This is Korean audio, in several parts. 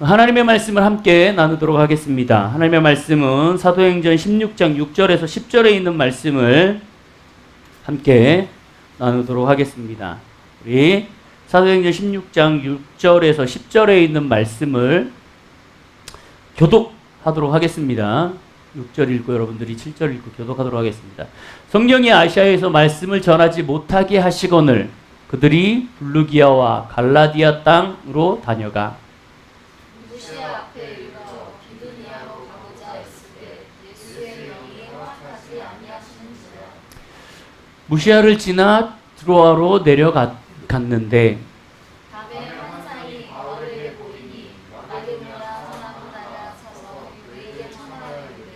하나님의 말씀을 함께 나누도록 하겠습니다. 하나님의 말씀은 사도행전 16장 6절에서 10절에 있는 말씀을 함께 나누도록 하겠습니다. 우리 사도행전 16장 6절에서 10절에 있는 말씀을 교독하도록 하겠습니다. 6절 읽고 여러분들이 7절 읽고 교독하도록 하겠습니다. 성령이 아시아에서 말씀을 전하지 못하게 하시거늘 그들이 블루기아와 갈라디아 땅으로 다녀가 무시아 앞에 이르러 비두니아로 가고자 했으되 예수의 영이 허락하지 아니하시는지라. 무시아를 지나 드로아로 내려갔는데 밤에 환상이 너희에게 보이니 마게도냐 사람들아 서서 우리에게 청하였는데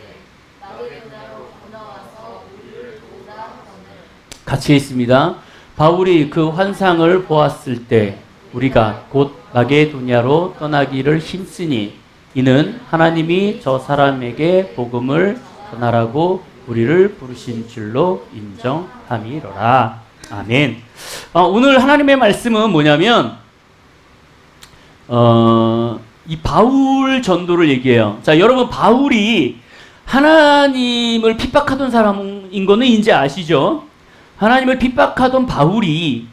마게도냐로 건너와서 우리를 도우라 하거늘. 같이 있습니다. 바울이 그 환상을 보았을 때 우리가 곧 마게도냐로 떠나기를 힘쓰니 이는 하나님이 저 사람에게 복음을 전하라고 우리를 부르신 줄로 인정함이로라. 아멘. 오늘 하나님의 말씀은 뭐냐면 이 바울 전도를 얘기해요. 자, 여러분 바울이 하나님을 핍박하던 사람인 거는 이제 아시죠? 하나님을 핍박하던 바울이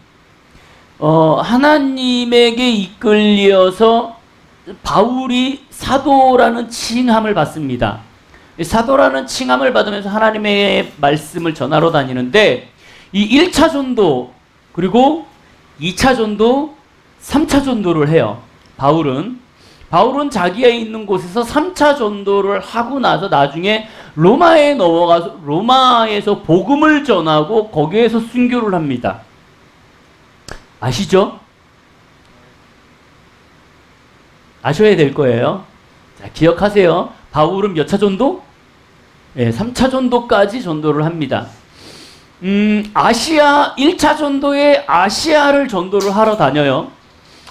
하나님에게 이끌려서 바울이 사도라는 칭함을 받습니다. 사도라는 칭함을 받으면서 하나님의 말씀을 전하러 다니는데 이 1차 전도 그리고 2차 전도 3차 전도를 해요. 바울은 자기가 있는 곳에서 3차 전도를 하고 나서 나중에 로마에 넘어가서 로마에서 복음을 전하고 거기에서 순교를 합니다. 아시죠? 아셔야 될 거예요. 자, 기억하세요. 바울은 몇 차 전도? 네, 3차 전도까지 전도를 합니다. 아시아 1차 전도에 아시아를 전도를 하러 다녀요.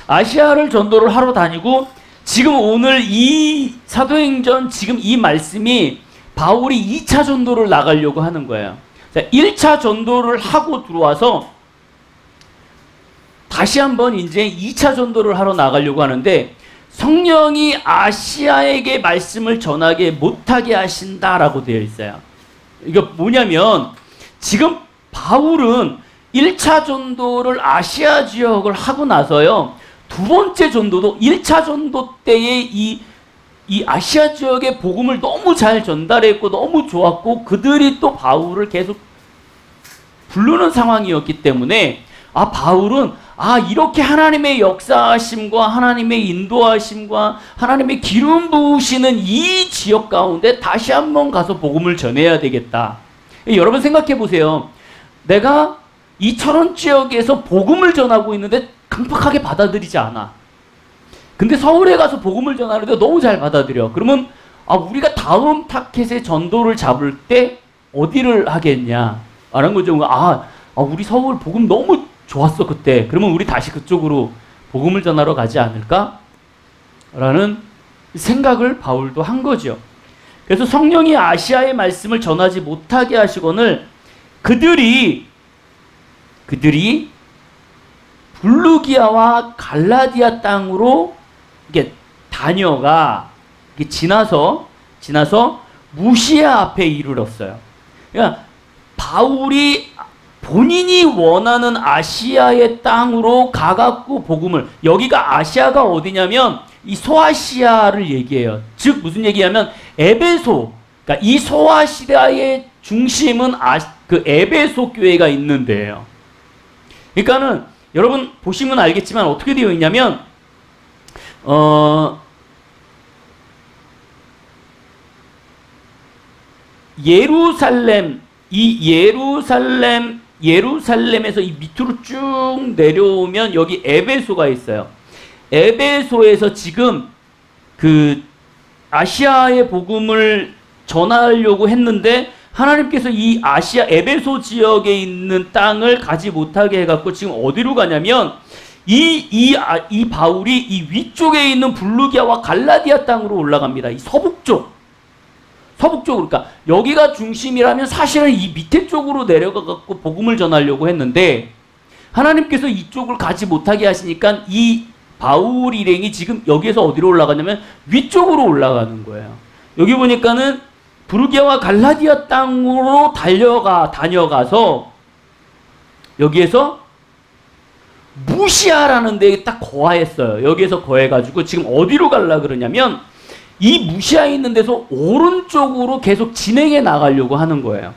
아시아를 전도를 하러 다니고 지금 오늘 이 사도행전 지금 이 말씀이 바울이 2차 전도를 나가려고 하는 거예요. 자, 1차 전도를 하고 들어와서 다시 한번 이제 2차 전도를 하러 나가려고 하는데 성령이 아시아에게 말씀을 전하게 못하게 하신다라고 되어 있어요. 이거 뭐냐면 지금 바울은 1차 전도를 아시아 지역을 하고 나서요. 두 번째 전도도 1차 전도 때에 이 아시아 지역의 복음을 너무 잘 전달했고 너무 좋았고 그들이 또 바울을 계속 부르는 상황이었기 때문에 바울은 이렇게 하나님의 역사하심과 하나님의 인도하심과 하나님의 기름 부으시는 이 지역 가운데 다시 한번 가서 복음을 전해야 되겠다. 여러분 생각해 보세요. 내가 이 철원 지역에서 복음을 전하고 있는데 강팍하게 받아들이지 않아. 근데 서울에 가서 복음을 전하는데 너무 잘 받아들여. 그러면 우리가 다음 타켓의 전도를 잡을 때 어디를 하겠냐 라는 거죠. 우리 서울 복음 너무 좋았어 그때. 그러면 우리 다시 그쪽으로 복음을 전하러 가지 않을까? 라는 생각을 바울도 한 거죠. 그래서 성령이 아시아의 말씀을 전하지 못하게 하시거늘 그들이 블루기아와 갈라디아 땅으로 이게 다녀가 이게 지나서 무시아 앞에 이르렀어요. 그러니까 바울이 본인이 원하는 아시아의 땅으로 가갖고 복음을, 여기가 아시아가 어디냐면 이 소아시아를 얘기해요. 즉 무슨 얘기냐면 에베소, 그러니까 이 소아시아의 중심은 그 에베소 교회가 있는 데예요. 그러니까는 여러분 보시면 알겠지만 어떻게 되어 있냐면 예루살렘에서 이 밑으로 쭉 내려오면 여기 에베소가 있어요. 에베소에서 지금 그 아시아의 복음을 전하려고 했는데 하나님께서 이 아시아 에베소 지역에 있는 땅을 가지 못하게 해갖고 지금 어디로 가냐면 이 바울이 이 위쪽에 있는 블루기아와 갈라디아 땅으로 올라갑니다. 이 서북쪽. 그러니까 여기가 중심이라면 사실은 이 밑에 쪽으로 내려가갖고 복음을 전하려고 했는데 하나님께서 이쪽을 가지 못하게 하시니까 이 바울 일행이 지금 여기에서 어디로 올라가냐면 위쪽으로 올라가는 거예요. 여기 보니까는 부르기아와 갈라디아 땅으로 다녀가서 여기에서 무시아라는 데에 딱 거하했어요. 여기에서 거해가지고 지금 어디로 가려 그러냐면 이 무시아에 있는 데서 오른쪽으로 계속 진행해 나가려고 하는 거예요.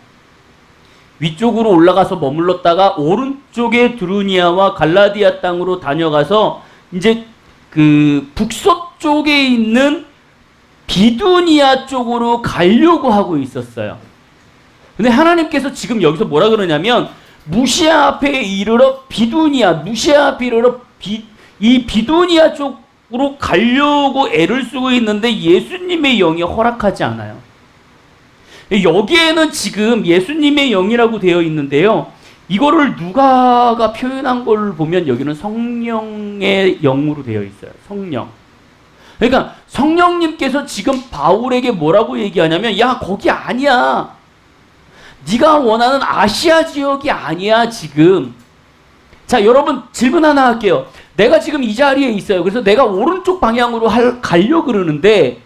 위쪽으로 올라가서 머물렀다가 오른쪽에 드루니아와 갈라디아 땅으로 다녀가서 이제 그 북서쪽에 있는 비두니아 쪽으로 가려고 하고 있었어요. 근데 하나님께서 지금 여기서 뭐라 그러냐면 무시아 앞에 이르러 비두니아, 무시아 앞에 이르러 이 비두니아 쪽으로 가려고 애를 쓰고 있는데 예수님의 영이 허락하지 않아요. 여기에는 지금 예수님의 영이라고 되어 있는데요. 이거를 누가가 표현한 걸 보면 여기는 성령의 영으로 되어 있어요. 성령. 그러니까 성령님께서 지금 바울에게 뭐라고 얘기하냐면 야 거기 아니야. 네가 원하는 아시아 지역이 아니야 지금. 자 여러분 질문 하나 할게요. 내가 지금 이 자리에 있어요. 그래서 내가 오른쪽 방향으로 가려고 그러는데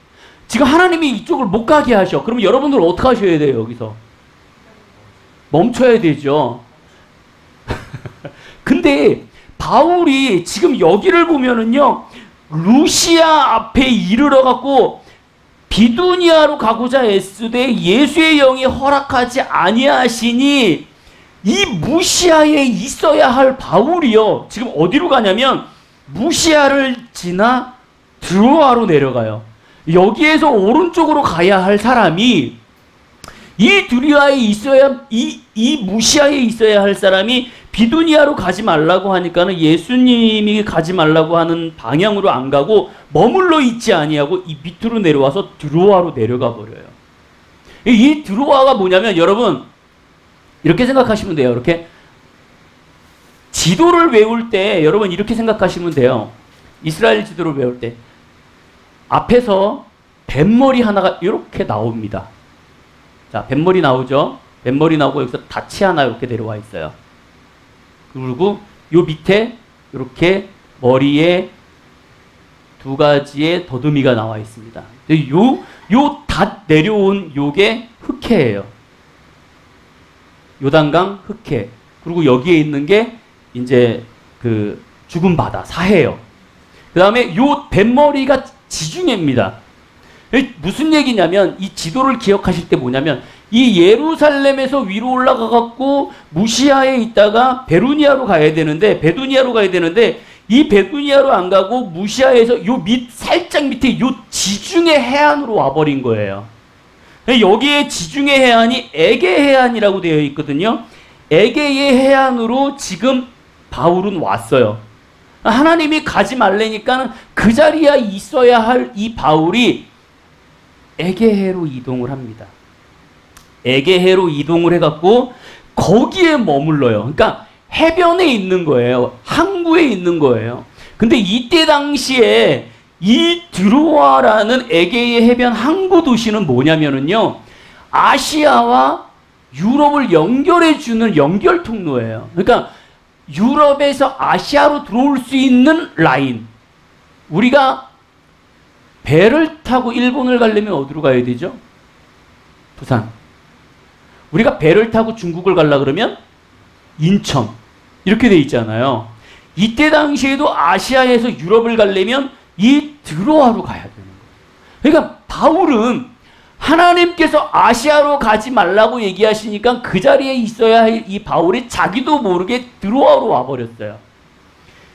지금 하나님이 이쪽을 못 가게 하셔. 그럼 여러분들 어떻게 하셔야 돼요 여기서? 멈춰야 되죠. 근데 바울이 지금 여기를 보면은요. 루시아 앞에 이르러 갖고 비두니아로 가고자 애쓰되 예수의 영이 허락하지 아니하시니 이 무시아에 있어야 할 바울이요. 지금 어디로 가냐면 무시아를 지나 드로아로 내려가요. 여기에서 오른쪽으로 가야 할 사람이 이 드로아에 있어야 이 무시아에 있어야 할 사람이 비두니아로 가지 말라고 하니까는 예수님이 가지 말라고 하는 방향으로 안 가고 머물러 있지 아니하고 이 밑으로 내려와서 드로아로 내려가 버려요. 이 드로아가 뭐냐면 여러분 이렇게 생각하시면 돼요. 이렇게 지도를 외울 때 여러분 이렇게 생각하시면 돼요. 이스라엘 지도를 외울 때 앞에서 뱃머리 하나가 이렇게 나옵니다. 자, 뱃머리 나오죠? 뱃머리 나오고 여기서 다치 하나 이렇게 내려와 있어요. 그리고 요 밑에 이렇게 머리에 두 가지의 더듬이가 나와 있습니다. 요 닷 내려온 요게 흑해예요. 요단강 흑해. 그리고 여기에 있는 게 이제 그 죽은 바다 사해요. 그 다음에 요 뱃머리가 지중해입니다. 무슨 얘기냐면 이 지도를 기억하실 때 뭐냐면 이 예루살렘에서 위로 올라가 갖고 무시아에 있다가 베두니아로 가야 되는데 이 베두니아로 안 가고 무시아에서 요 살짝 밑에 요 지중해 해안으로 와버린 거예요. 여기에 지중해 해안이 에게 해안이라고 되어 있거든요. 에게의 해안으로 지금 바울은 왔어요. 하나님이 가지 말래니까 그 자리에 있어야 할 이 바울이 에게해로 이동을 합니다. 에게해로 이동을 해갖고 거기에 머물러요. 그러니까 해변에 있는 거예요. 항구에 있는 거예요. 근데 이때 당시에 이 드로아라는 에게의 해변 항구 도시는 뭐냐면은요. 아시아와 유럽을 연결해주는 연결 통로예요. 그러니까 유럽에서 아시아로 들어올 수 있는 라인. 우리가 배를 타고 일본을 가려면 어디로 가야 되죠? 부산. 우리가 배를 타고 중국을 가려 그러면 인천. 이렇게 돼 있잖아요. 이때 당시에도 아시아에서 유럽을 가려면 이 드로아로 가야 되는 거예요. 그러니까 바울은 하나님께서 아시아로 가지 말라고 얘기하시니까 그 자리에 있어야 할 이 바울이 자기도 모르게 드로아로 와버렸어요.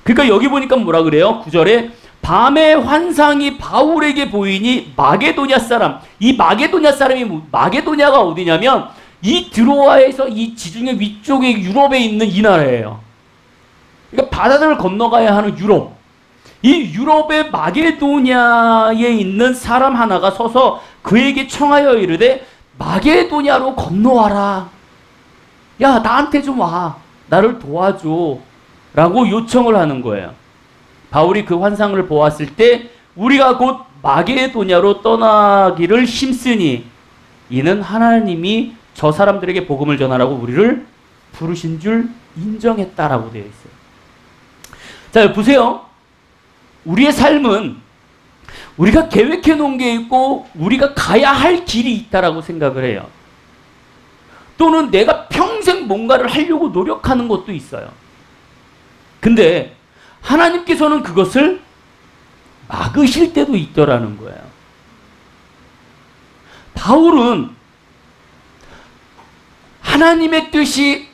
그러니까 여기 보니까 뭐라 그래요? 9절에 밤의 환상이 바울에게 보이니 마게도냐 사람. 이 마게도냐 사람이 마게도냐가 어디냐면 이 드로아에서 이 지중해 위쪽에 유럽에 있는 이 나라예요. 그러니까 바다를 건너가야 하는 유럽. 이 유럽의 마게도냐에 있는 사람 하나가 서서 그에게 청하여 이르되 마게도냐로 건너와라. 야 나한테 좀 와. 나를 도와줘. 라고 요청을 하는 거예요. 바울이 그 환상을 보았을 때 우리가 곧 마게도냐로 떠나기를 힘쓰니 이는 하나님이 저 사람들에게 복음을 전하라고 우리를 부르신 줄 인정했다라고 되어 있어요. 자 보세요. 우리의 삶은 우리가 계획해 놓은 게 있고 우리가 가야 할 길이 있다라고 생각을 해요. 또는 내가 평생 뭔가를 하려고 노력하는 것도 있어요. 근데 하나님께서는 그것을 막으실 때도 있더라는 거예요. 바울은 하나님의 뜻이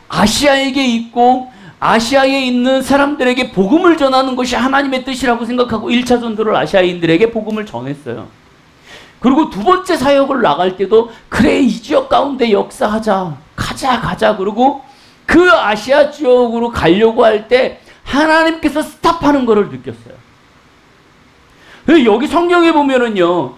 아시아에게 있고 아시아에 있는 사람들에게 복음을 전하는 것이 하나님의 뜻이라고 생각하고 1차 전도를 아시아인들에게 복음을 전했어요. 그리고 두 번째 사역을 나갈 때도 그래 이 지역 가운데 역사하자 가자 그러고 그 아시아 지역으로 가려고 할 때 하나님께서 스탑하는 것을 느꼈어요. 여기 성경에 보면은요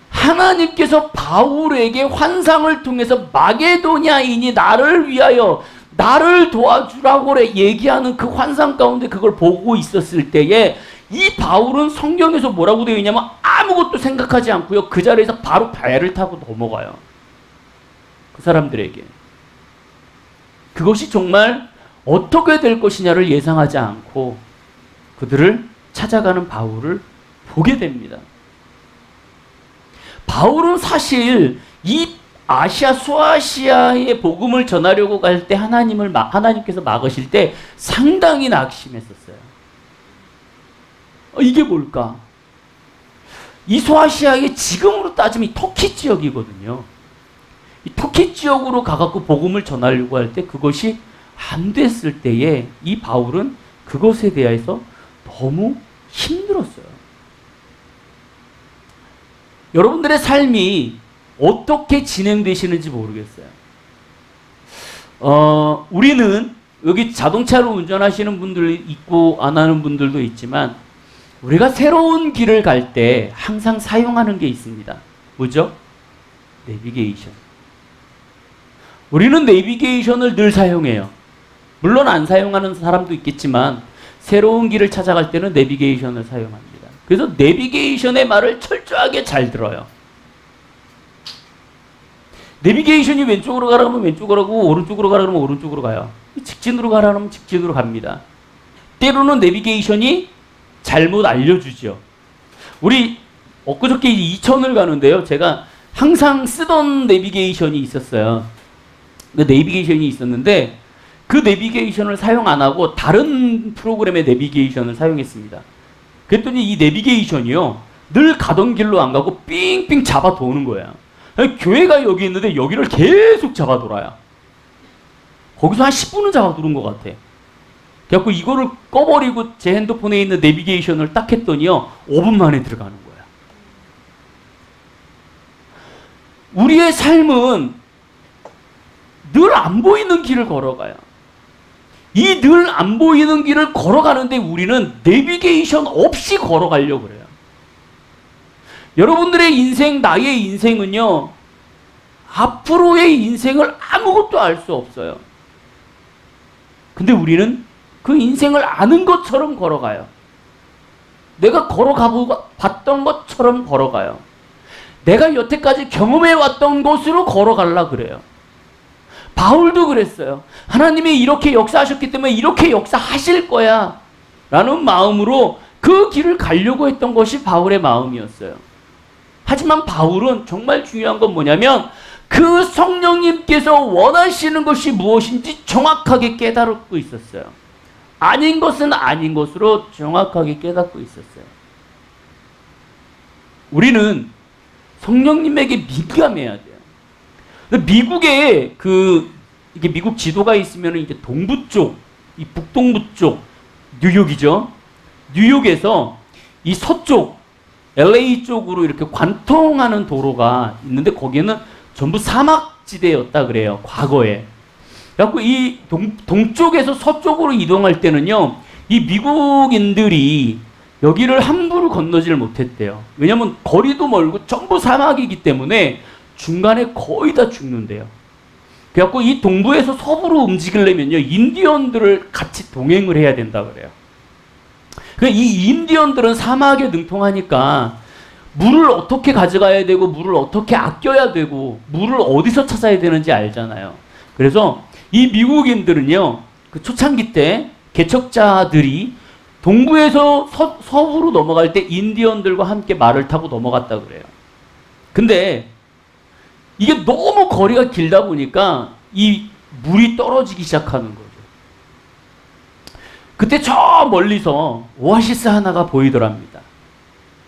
하나님께서 바울에게 환상을 통해서 마게도냐인이 나를 위하여 나를 도와주라고 얘기하는 그 환상 가운데 그걸 보고 있었을 때에 이 바울은 성경에서 뭐라고 되어 있냐면 아무것도 생각하지 않고요. 그 자리에서 바로 배를 타고 넘어가요. 그 사람들에게. 그것이 정말 어떻게 될 것이냐를 예상하지 않고 그들을 찾아가는 바울을 보게 됩니다. 바울은 사실 이 아시아 소아시아의 복음을 전하려고 갈 때 하나님께서 막으실 때 상당히 낙심했었어요. 이게 뭘까? 이 소아시아의 지금으로 따지면 이 터키 지역이거든요. 이 터키 지역으로 가갖고 복음을 전하려고 할 때 그것이 안 됐을 때에 이 바울은 그것에 대해서 너무 힘들었어요. 여러분들의 삶이 어떻게 진행되시는지 모르겠어요. 우리는 여기 자동차를 운전하시는 분들 있고 안 하는 분들도 있지만 우리가 새로운 길을 갈 때 항상 사용하는 게 있습니다. 뭐죠? 내비게이션. 우리는 내비게이션을 늘 사용해요. 물론 안 사용하는 사람도 있겠지만 새로운 길을 찾아갈 때는 내비게이션을 사용합니다. 그래서 내비게이션의 말을 철저하게 잘 들어요. 내비게이션이 왼쪽으로 가라 하면 왼쪽으로 가고 오른쪽으로 가라 하면 오른쪽으로 가요. 직진으로 가라 하면 직진으로 갑니다. 때로는 내비게이션이 잘못 알려주죠. 우리 엊그저께 이천을 가는데요. 제가 항상 쓰던 내비게이션이 있었어요. 그 내비게이션이 있었는데 그 내비게이션을 사용 안 하고 다른 프로그램의 내비게이션을 사용했습니다. 그랬더니 이 내비게이션이요. 늘 가던 길로 안 가고 삥삥 잡아 도는 거예요. 교회가 여기 있는데 여기를 계속 잡아 돌아요. 거기서 한 10분은 잡아 두는 것 같아. 그래갖고 이거를 꺼버리고 제 핸드폰에 있는 내비게이션을 딱 했더니요. 5분 만에 들어가는 거예요. 우리의 삶은 늘 안 보이는 길을 걸어가요. 이 늘 안 보이는 길을 걸어가는데 우리는 내비게이션 없이 걸어가려고 그래요. 여러분들의 인생, 나의 인생은요. 앞으로의 인생을 아무것도 알 수 없어요. 근데 우리는 그 인생을 아는 것처럼 걸어가요. 내가 걸어가 봤던 것처럼 걸어가요. 내가 여태까지 경험해왔던 곳으로 걸어가려고 그래요. 바울도 그랬어요. 하나님이 이렇게 역사하셨기 때문에 이렇게 역사하실 거야 라는 마음으로 그 길을 가려고 했던 것이 바울의 마음이었어요. 하지만 바울은 정말 중요한 건 뭐냐면 그 성령님께서 원하시는 것이 무엇인지 정확하게 깨닫고 있었어요. 아닌 것은 아닌 것으로 정확하게 깨닫고 있었어요. 우리는 성령님에게 민감해야 돼요. 미국에 이게 미국 지도가 있으면 이제 동부 쪽, 이 북동부 쪽, 뉴욕이죠. 뉴욕에서 이 서쪽, LA 쪽으로 이렇게 관통하는 도로가 있는데 거기는 전부 사막지대였다 그래요. 과거에. 그래갖고 이 동쪽에서 서쪽으로 이동할 때는요. 이 미국인들이 여기를 함부로 건너지를 못했대요. 왜냐면 거리도 멀고 전부 사막이기 때문에 중간에 거의 다 죽는데요. 그래갖고 이 동부에서 서부로 움직이려면요. 인디언들을 같이 동행을 해야 된다 그래요. 이 인디언들은 사막에 능통하니까 물을 어떻게 가져가야 되고 물을 어떻게 아껴야 되고 물을 어디서 찾아야 되는지 알잖아요. 그래서 이 미국인들은요. 그 초창기 때 개척자들이 동부에서 서부로 넘어갈 때 인디언들과 함께 말을 타고 넘어갔다 그래요. 근데 이게 너무 거리가 길다 보니까 이 물이 떨어지기 시작하는 거죠. 그때 저 멀리서 오아시스 하나가 보이더랍니다.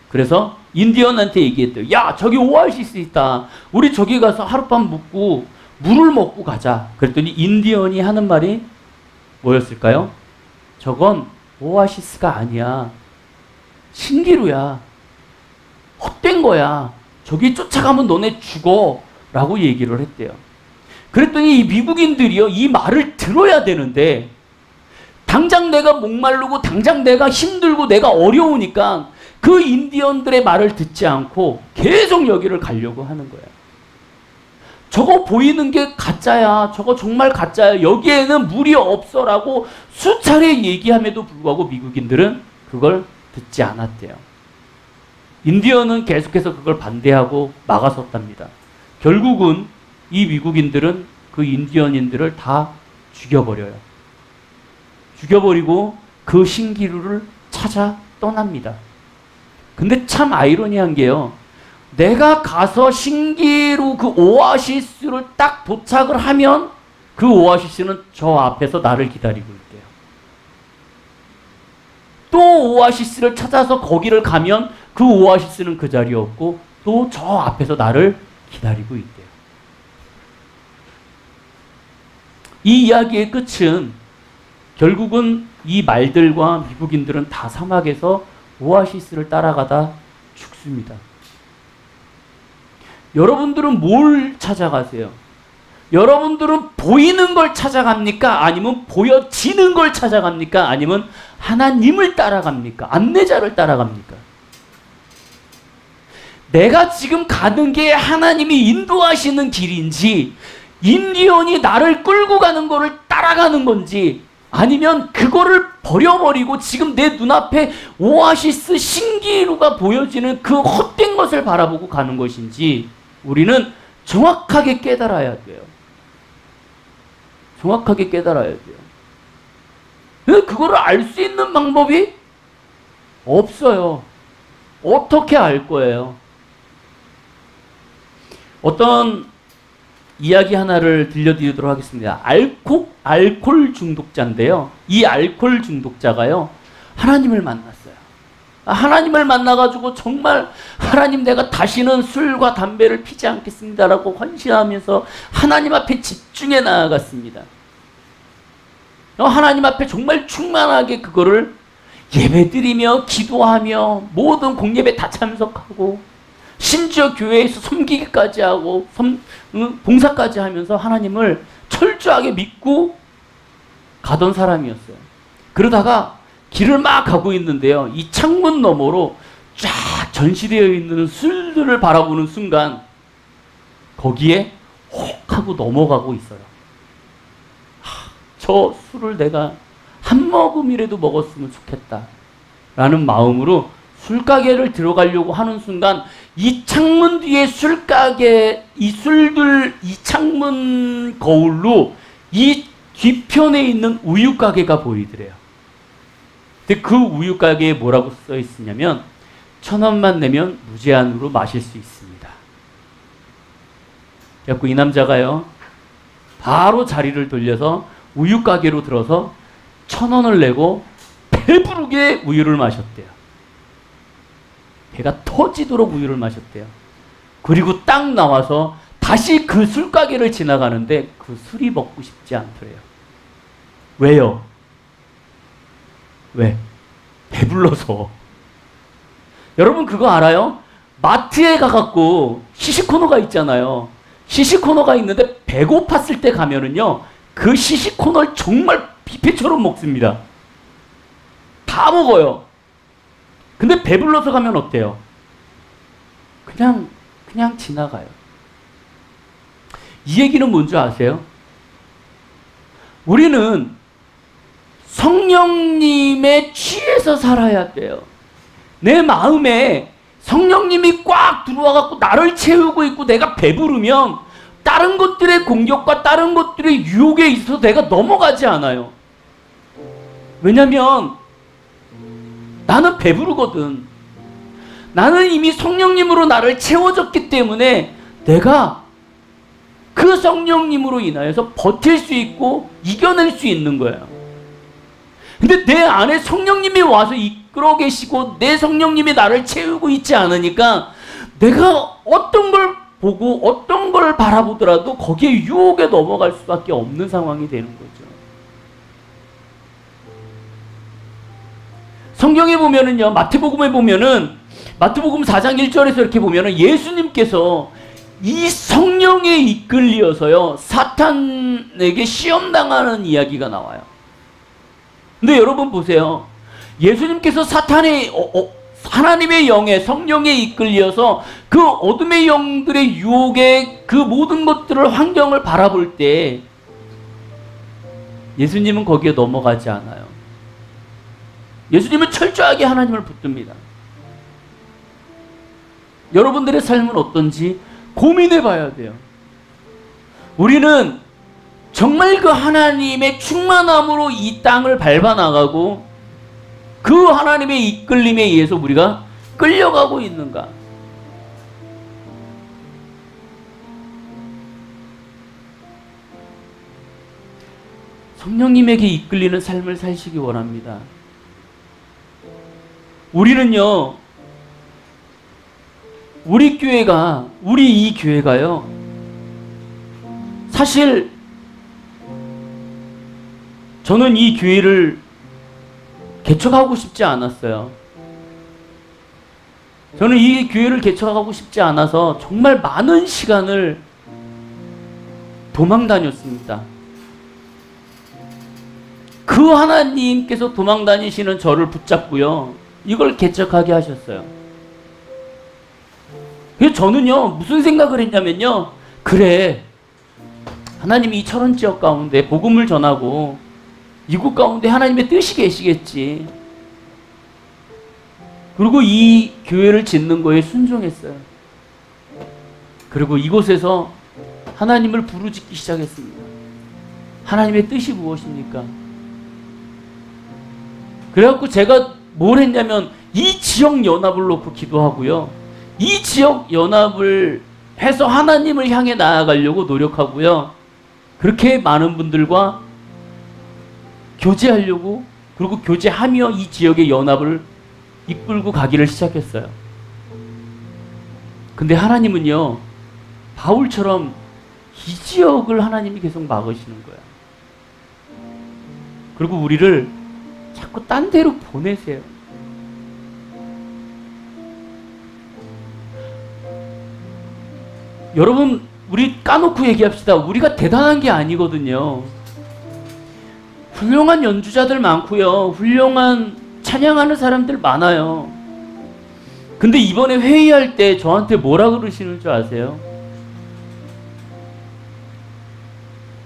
그래서 인디언한테 얘기했대요. 야, 저기 오아시스 있다. 우리 저기 가서 하룻밤 묵고 물을 먹고 가자. 그랬더니 인디언이 하는 말이 뭐였을까요? 저건 오아시스가 아니야. 신기루야. 헛된 거야. 저기 쫓아가면 너네 죽어. 라고 얘기를 했대요. 그랬더니 이 미국인들이요, 이 말을 들어야 되는데 당장 내가 목마르고 당장 내가 힘들고 내가 어려우니까 그 인디언들의 말을 듣지 않고 계속 여기를 가려고 하는 거예요. 저거 보이는 게 가짜야. 저거 정말 가짜야. 여기에는 물이 없어라고 수차례 얘기함에도 불구하고 미국인들은 그걸 듣지 않았대요. 인디언은 계속해서 그걸 반대하고 막아섰답니다. 결국은 이 미국인들은 그 인디언인들을 다 죽여버려요. 죽여버리고 그 신기루를 찾아 떠납니다. 근데 참 아이러니한 게요. 내가 가서 신기루 그 오아시스를 딱 도착을 하면 그 오아시스는 저 앞에서 나를 기다리고 있대요. 또 오아시스를 찾아서 거기를 가면 그 오아시스는 그 자리에 없고 또 저 앞에서 나를 기다리고 있대요. 이 이야기의 끝은 결국은 이 말들과 미국인들은 다 사막에서 오아시스를 따라가다 죽습니다. 여러분들은 뭘 찾아가세요? 여러분들은 보이는 걸 찾아갑니까? 아니면 보여지는 걸 찾아갑니까? 아니면 하나님을 따라갑니까? 안내자를 따라갑니까? 내가 지금 가는 게 하나님이 인도하시는 길인지, 인디언이 나를 끌고 가는 거를 따라가는 건지, 아니면 그거를 버려버리고 지금 내 눈앞에 오아시스 신기루가 보여지는 그 헛된 것을 바라보고 가는 것인지 우리는 정확하게 깨달아야 돼요. 정확하게 깨달아야 돼요. 그거를 알 수 있는 방법이 없어요. 어떻게 알 거예요? 어떤 이야기 하나를 들려드리도록 하겠습니다. 알코올 중독자인데요. 이 알코올 중독자가요, 하나님을 만났어요. 하나님을 만나가지고 정말 하나님, 내가 다시는 술과 담배를 피지 않겠습니다라고 헌신하면서 하나님 앞에 집중해 나아갔습니다. 하나님 앞에 정말 충만하게 그거를 예배드리며 기도하며 모든 공예배 다 참석하고 심지어 교회에서 섬기기까지 하고 봉사까지 하면서 하나님을 철저하게 믿고 가던 사람이었어요. 그러다가 길을 막 가고 있는데요, 이 창문 너머로 쫙 전시되어 있는 술들을 바라보는 순간 거기에 혹 하고 넘어가고 있어요. 저 술을 내가 한 모금이라도 먹었으면 좋겠다 라는 마음으로 술가게를 들어가려고 하는 순간 이 창문 뒤에 술가게, 이 술들, 이 창문 거울로 이 뒤편에 있는 우유가게가 보이더래요. 근데 그 우유가게에 뭐라고 써 있으냐면 1,000원만 내면 무제한으로 마실 수 있습니다. 그래서 이 남자가요, 바로 자리를 돌려서 우유가게로 들어서 1,000원을 내고 배부르게 우유를 마셨대요. 배가 터지도록 우유를 마셨대요. 그리고 딱 나와서 다시 그 술가게를 지나가는데 그 술이 먹고 싶지 않더래요. 왜요? 왜? 배불러서. 여러분 그거 알아요? 마트에 가갖고 시식코너가 있잖아요. 시식코너가 있는데 배고팠을 때 가면은요, 그 시식코너를 정말 뷔페처럼 먹습니다. 다 먹어요. 근데 배불러서 가면 어때요? 그냥 지나가요. 이 얘기는 뭔지 아세요? 우리는 성령님에 취해서 살아야 돼요. 내 마음에 성령님이 꽉 들어와갖고 나를 채우고 있고 내가 배부르면 다른 것들의 공격과 다른 것들의 유혹에 있어서 내가 넘어가지 않아요. 왜냐면 나는 배부르거든. 나는 이미 성령님으로 나를 채워졌기 때문에 내가 그 성령님으로 인하여서 버틸 수 있고 이겨낼 수 있는 거예요. 근데 내 안에 성령님이 와서 이끌어 계시고 내 성령님이 나를 채우고 있지 않으니까 내가 어떤 걸 보고 어떤 걸 바라보더라도 거기에 유혹에 넘어갈 수밖에 없는 상황이 되는 거죠. 성경에 보면은요, 마태복음에 보면은 마태복음 4장 1절에서 이렇게 보면은 예수님께서 이 성령에 이끌려서요 사탄에게 시험당하는 이야기가 나와요. 근데 여러분 보세요. 예수님께서 사탄의 하나님의 영에 성령에 이끌려서 그 어둠의 영들의 유혹에 그 모든 것들을 환경을 바라볼 때 예수님은 거기에 넘어가지 않아요. 예수님은 철저하게 하나님을 붙듭니다. 여러분들의 삶은 어떤지 고민해 봐야 돼요. 우리는 정말 그 하나님의 충만함으로 이 땅을 밟아 나가고 그 하나님의 이끌림에 의해서 우리가 끌려가고 있는가? 성령님에게 이끌리는 삶을 사시기 원합니다. 우리는요, 우리 이 교회가요, 사실 저는 이 교회를 개척하고 싶지 않았어요. 저는 이 교회를 개척하고 싶지 않아서 정말 많은 시간을 도망 다녔습니다. 그 하나님께서 도망 다니시는 저를 붙잡고요, 이걸 개척하게 하셨어요. 그래서 저는요, 무슨 생각을 했냐면요, 그래, 하나님이 이 철원 지역 가운데 복음을 전하고 이곳 가운데 하나님의 뜻이 계시겠지. 그리고 이 교회를 짓는 거에 순종했어요. 그리고 이곳에서 하나님을 부르짖기 시작했습니다. 하나님의 뜻이 무엇입니까? 그래갖고 제가 뭘 했냐면 이 지역 연합을 놓고 기도하고요, 이 지역 연합을 해서 하나님을 향해 나아가려고 노력하고요, 그렇게 많은 분들과 교제하려고, 그리고 교제하며 이 지역의 연합을 이끌고 가기를 시작했어요. 근데 하나님은요, 바울처럼 이 지역을 하나님이 계속 막으시는 거야. 그리고 우리를 자꾸 딴 데로 보내세요. 여러분, 우리 까놓고 얘기합시다. 우리가 대단한 게 아니거든요. 훌륭한 연주자들 많고요, 훌륭한 찬양하는 사람들 많아요. 근데 이번에 회의할 때 저한테 뭐라 그러시는 줄 아세요?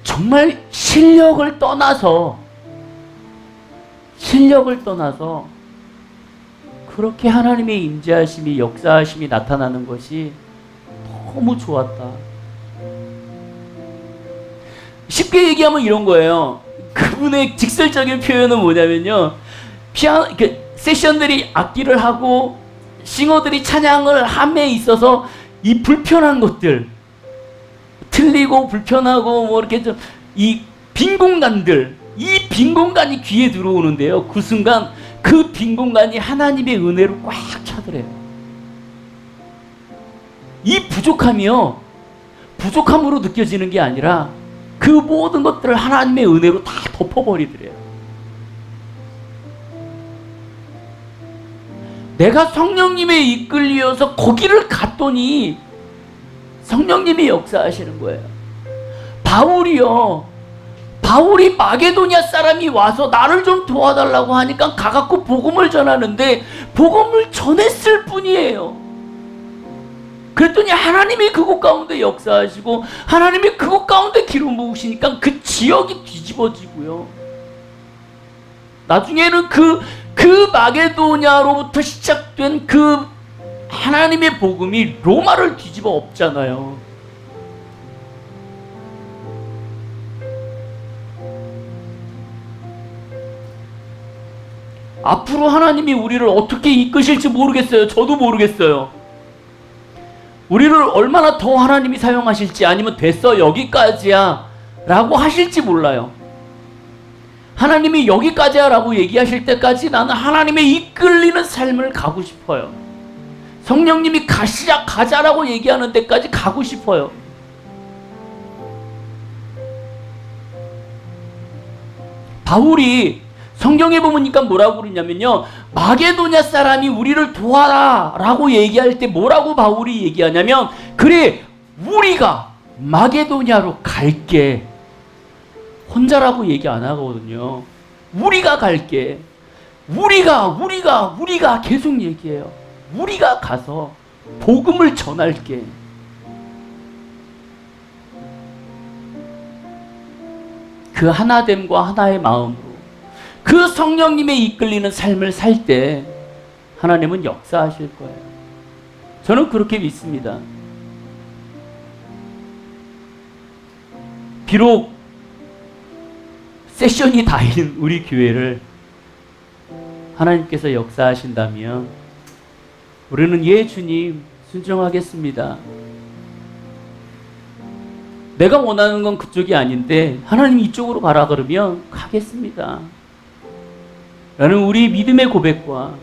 정말 실력을 떠나서 그렇게 하나님의 임재하심이, 역사하심이 나타나는 것이 너무 좋았다. 쉽게 얘기하면 이런 거예요. 그분의 직설적인 표현은 뭐냐면요, 세션들이 악기를 하고 싱어들이 찬양을 함에 있어서 이 불편한 것들, 틀리고 불편하고 뭐 이렇게 좀 이 빈 공간들, 이 빈 공간이 귀에 들어오는데요, 그 순간 그 빈 공간이 하나님의 은혜로 꽉 차더래요. 이 부족함이요, 부족함으로 느껴지는 게 아니라 그 모든 것들을 하나님의 은혜로 다 덮어버리더래요. 내가 성령님에 이끌려서 거기를 갔더니 성령님이 역사하시는 거예요. 바울이 마게도냐 사람이 와서 나를 좀 도와달라고 하니까 가갖고 복음을 전하는데 복음을 전했을 뿐이에요. 그랬더니 하나님이 그곳 가운데 역사하시고 하나님이 그곳 가운데 기름 부으시니까 그 지역이 뒤집어지고요, 나중에는 그 마게도냐로부터 시작된 그 하나님의 복음이 로마를 뒤집어 엎잖아요. 앞으로 하나님이 우리를 어떻게 이끄실지 모르겠어요. 저도 모르겠어요. 우리를 얼마나 더 하나님이 사용하실지, 아니면 됐어 여기까지야 라고 하실지 몰라요. 하나님이 여기까지야 라고 얘기하실 때까지 나는 하나님의 이끌리는 삶을 가고 싶어요. 성령님이 가자라고 얘기하는 데까지 가고 싶어요. 바울이 성경에 보니까 뭐라고 그러냐면요, 마게도냐 사람이 우리를 도와라 라고 얘기할 때 뭐라고 바울이 얘기하냐면, 그래 우리가 마게도냐로 갈게. 혼자라고 얘기 안 하거든요. 우리가 갈게. 우리가 계속 얘기해요. 우리가 가서 복음을 전할게. 그 하나됨과 하나의 마음으로 그 성령님의 이끌리는 삶을 살 때 하나님은 역사하실 거예요. 저는 그렇게 믿습니다. 비록 세션이 다인 우리 교회를 하나님께서 역사하신다면 우리는 예 주님 순종하겠습니다. 내가 원하는 건 그쪽이 아닌데 하나님 이쪽으로 가라 그러면 가겠습니다. 라는 우리 믿음의 고백과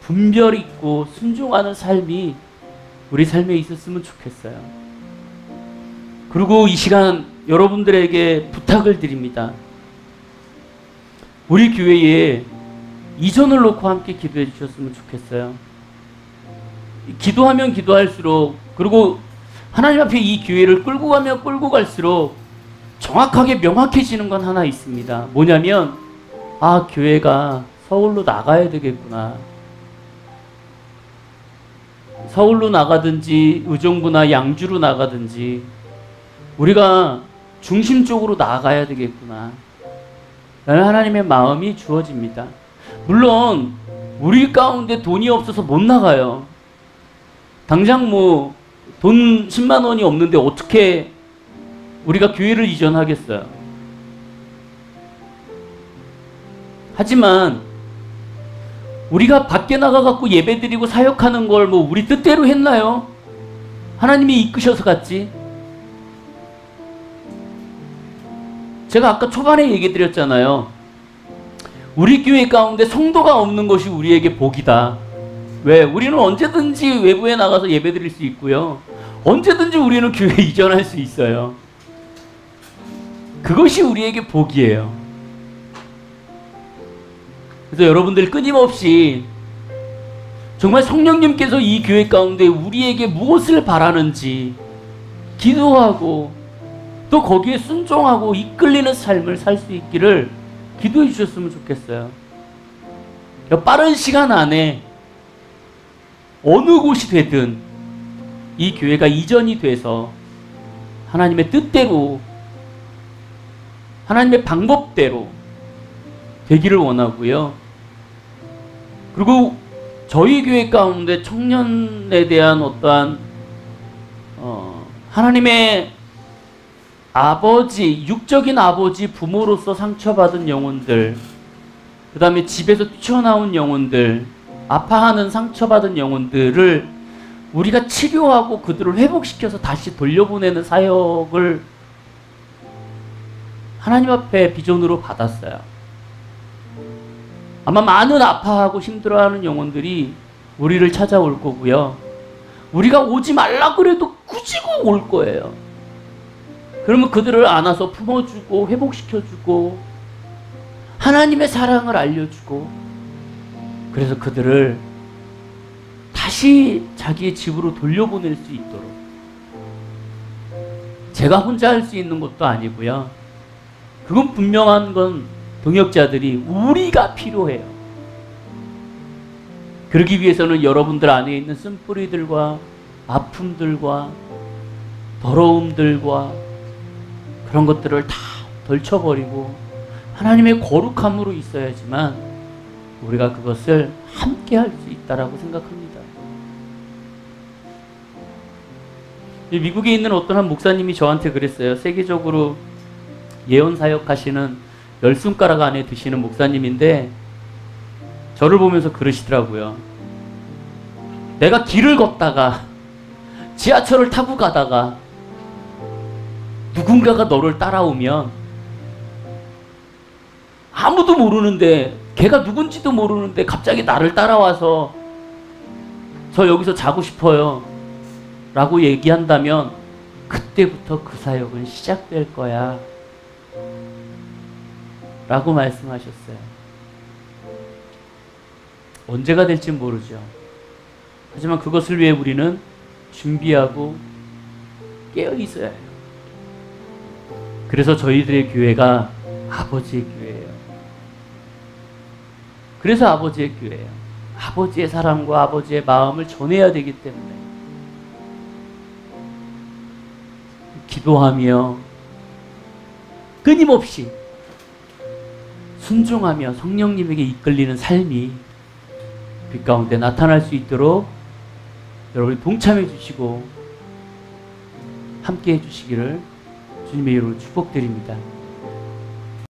분별 있고 순종하는 삶이 우리 삶에 있었으면 좋겠어요. 그리고 이 시간 여러분들에게 부탁을 드립니다. 우리 교회에 이전을 놓고 함께 기도해 주셨으면 좋겠어요. 기도하면 기도할수록, 그리고 하나님 앞에 이 교회를 끌고 가면 끌고 갈수록 정확하게 명확해지는 건 하나 있습니다. 뭐냐면, 아, 교회가 서울로 나가야 되겠구나. 서울로 나가든지 의정부나 양주로 나가든지 우리가 중심적으로 나가야 되겠구나 라는 하나님의 마음이 주어집니다. 물론 우리 가운데 돈이 없어서 못 나가요. 당장 뭐 돈 10만 원이 없는데 어떻게 우리가 교회를 이전하겠어요. 하지만 우리가 밖에 나가갖고 예배드리고 사역하는 걸 뭐 우리 뜻대로 했나요? 하나님이 이끄셔서 갔지. 제가 아까 초반에 얘기 드렸잖아요. 우리 교회 가운데 성도가 없는 것이 우리에게 복이다. 왜? 우리는 언제든지 외부에 나가서 예배드릴 수 있고요. 언제든지 우리는 교회 이전할 수 있어요. 그것이 우리에게 복이에요. 그래서 여러분들 끊임없이 정말 성령님께서 이 교회 가운데 우리에게 무엇을 바라는지 기도하고 또 거기에 순종하고 이끌리는 삶을 살 수 있기를 기도해 주셨으면 좋겠어요. 빠른 시간 안에 어느 곳이 되든 이 교회가 이전이 돼서 하나님의 뜻대로, 하나님의 방법대로 되기를 원하고요. 그리고 저희 교회 가운데 청년에 대한 어떠한 하나님의 아버지, 육적인 아버지, 부모로서 상처받은 영혼들, 그 다음에 집에서 뛰쳐나온 영혼들, 아파하는 상처받은 영혼들을 우리가 치료하고 그들을 회복시켜서 다시 돌려보내는 사역을 하나님 앞에 비전으로 받았어요. 아마 많은 아파하고 힘들어하는 영혼들이 우리를 찾아올 거고요. 우리가 오지 말라 그래도 꾸짖고 올 거예요. 그러면 그들을 안아서 품어주고 회복시켜주고 하나님의 사랑을 알려주고, 그래서 그들을 다시 자기의 집으로 돌려보낼 수 있도록, 제가 혼자 할 수 있는 것도 아니고요. 그건 분명한 건 동역자들이 우리가 필요해요. 그러기 위해서는 여러분들 안에 있는 쓴뿌리들과 아픔들과 더러움들과 그런 것들을 다 덜쳐버리고 하나님의 거룩함으로 있어야지만 우리가 그것을 함께 할 수 있다라고 생각합니다. 미국에 있는 어떤 한 목사님이 저한테 그랬어요. 세계적으로 예언 사역 하시는 10손가락 안에 드시는 목사님인데, 저를 보면서 그러시더라고요. 내가 길을 걷다가 지하철을 타고 가다가 누군가가 너를 따라오면 아무도 모르는데, 걔가 누군지도 모르는데 갑자기 나를 따라와서 저 여기서 자고 싶어요 라고 얘기한다면 그때부터 그 사역은 시작될 거야 라고 말씀하셨어요. 언제가 될지 모르죠. 하지만 그것을 위해 우리는 준비하고 깨어 있어야 해요. 그래서 저희들의 교회가 아버지의 교회예요. 그래서 아버지의 교회예요. 아버지의 사랑과 아버지의 마음을 전해야 되기 때문에 기도하며 끊임없이 순종하며 성령님에게 이끌리는 삶이 빛 가운데 나타날 수 있도록 여러분이 동참해 주시고 함께 해 주시기를 주님의 이름으로 축복드립니다.